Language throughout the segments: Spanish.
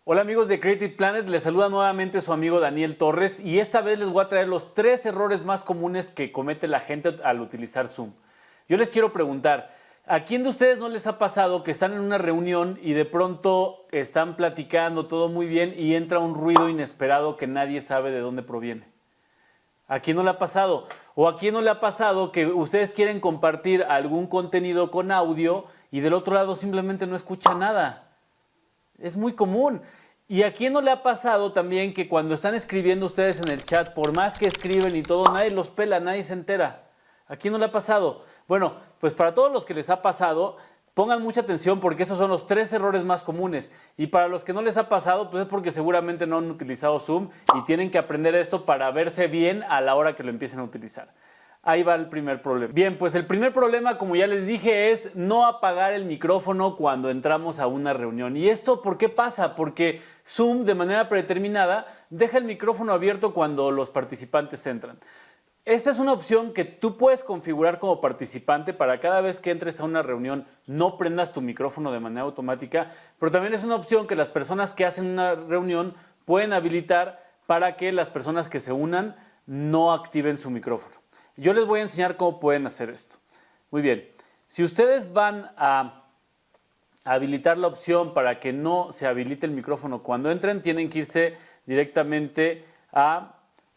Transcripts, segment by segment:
Hola amigos de Creative Planet, les saluda nuevamente su amigo Daniel Torres y esta vez les voy a traer los 3 errores más comunes que comete la gente al utilizar Zoom. Yo les quiero preguntar, ¿a quién de ustedes no les ha pasado que están en una reunión y de pronto están platicando todo muy bien y entra un ruido inesperado que nadie sabe de dónde proviene? ¿A quién no le ha pasado? ¿O a quién no le ha pasado que ustedes quieren compartir algún contenido con audio y del otro lado simplemente no escucha nada? Es muy común. ¿Y a quién no le ha pasado también que cuando están escribiendo ustedes en el chat, por más que escriben y todo, nadie los pela, nadie se entera? ¿A quién no le ha pasado? Bueno, pues para todos los que les ha pasado, pongan mucha atención porque esos son los 3 errores más comunes. Y para los que no les ha pasado, pues es porque seguramente no han utilizado Zoom y tienen que aprender esto para verse bien a la hora que lo empiecen a utilizar. Ahí va el primer problema. Bien, pues el primer problema, como ya les dije, es no apagar el micrófono cuando entramos a una reunión. ¿Y esto por qué pasa? Porque Zoom, de manera predeterminada, deja el micrófono abierto cuando los participantes entran. Esta es una opción que tú puedes configurar como participante para cada vez que entres a una reunión no prendas tu micrófono de manera automática, pero también es una opción que las personas que hacen una reunión pueden habilitar para que las personas que se unan no activen su micrófono. Yo les voy a enseñar cómo pueden hacer esto. Muy bien, si ustedes van a habilitar la opción para que no se habilite el micrófono cuando entren, tienen que irse directamente a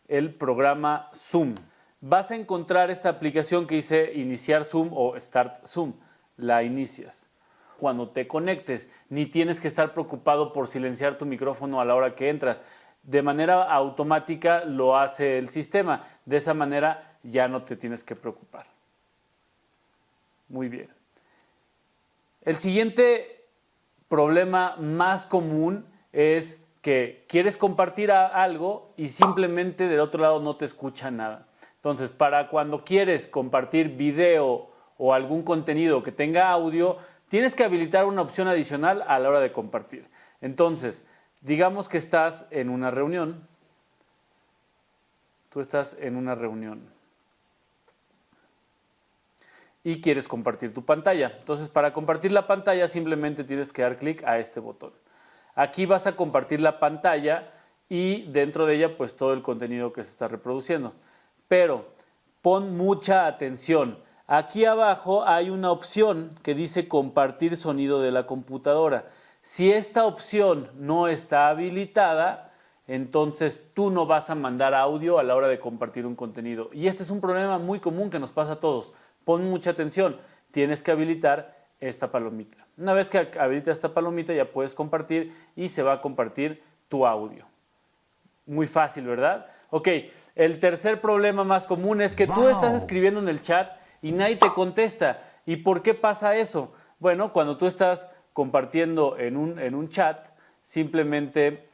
el programa Zoom. Vas a encontrar esta aplicación que dice Iniciar Zoom o Start Zoom. La inicias. Cuando te conectes, ni tienes que estar preocupado por silenciar tu micrófono a la hora que entras. De manera automática lo hace el sistema. De esa manera ya no te tienes que preocupar. Muy bien. El siguiente problema más común es que quieres compartir algo y simplemente del otro lado no te escucha nada. Entonces, para cuando quieres compartir video o algún contenido que tenga audio, tienes que habilitar una opción adicional a la hora de compartir. Entonces, digamos que estás en una reunión. Tú estás en una reunión y quieres compartir tu pantalla. Entonces, para compartir la pantalla simplemente tienes que dar clic a este botón. Aquí vas a compartir la pantalla y dentro de ella pues todo el contenido que se está reproduciendo. Pero pon mucha atención. Aquí abajo hay una opción que dice compartir sonido de la computadora. Si esta opción no está habilitada, entonces tú no vas a mandar audio a la hora de compartir un contenido. Y este es un problema muy común que nos pasa a todos. Pon mucha atención, tienes que habilitar esta palomita. Una vez que habilitas esta palomita ya puedes compartir y se va a compartir tu audio. Muy fácil, ¿verdad? Ok, el tercer problema más común es que tú estás escribiendo en el chat y nadie te contesta. ¿Y por qué pasa eso? Bueno, cuando tú estás compartiendo en un chat, simplemente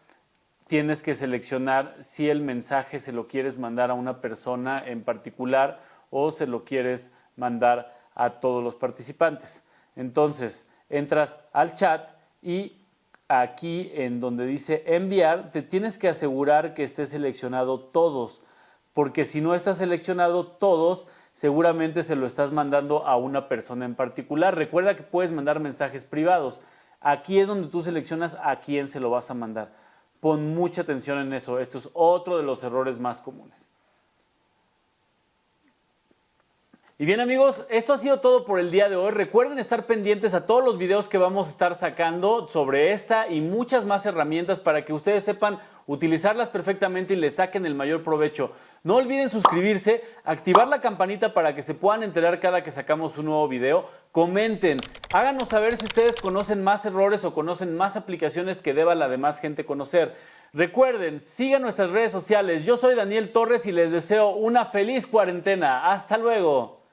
tienes que seleccionar si el mensaje se lo quieres mandar a una persona en particular o se lo quieres mandar a todos los participantes. Entonces, entras al chat y aquí en donde dice enviar, te tienes que asegurar que esté seleccionado todos, porque si no está seleccionado todos, seguramente se lo estás mandando a una persona en particular. Recuerda que puedes mandar mensajes privados. Aquí es donde tú seleccionas a quién se lo vas a mandar. Pon mucha atención en eso. Esto es otro de los errores más comunes. Y bien amigos, esto ha sido todo por el día de hoy. Recuerden estar pendientes a todos los videos que vamos a estar sacando sobre esta y muchas más herramientas para que ustedes sepan utilizarlas perfectamente y les saquen el mayor provecho. No olviden suscribirse, activar la campanita para que se puedan enterar cada que sacamos un nuevo video. Comenten, háganos saber si ustedes conocen más errores o conocen más aplicaciones que deba la demás gente conocer. Recuerden, sigan nuestras redes sociales. Yo soy Daniel Torres y les deseo una feliz cuarentena. ¡Hasta luego!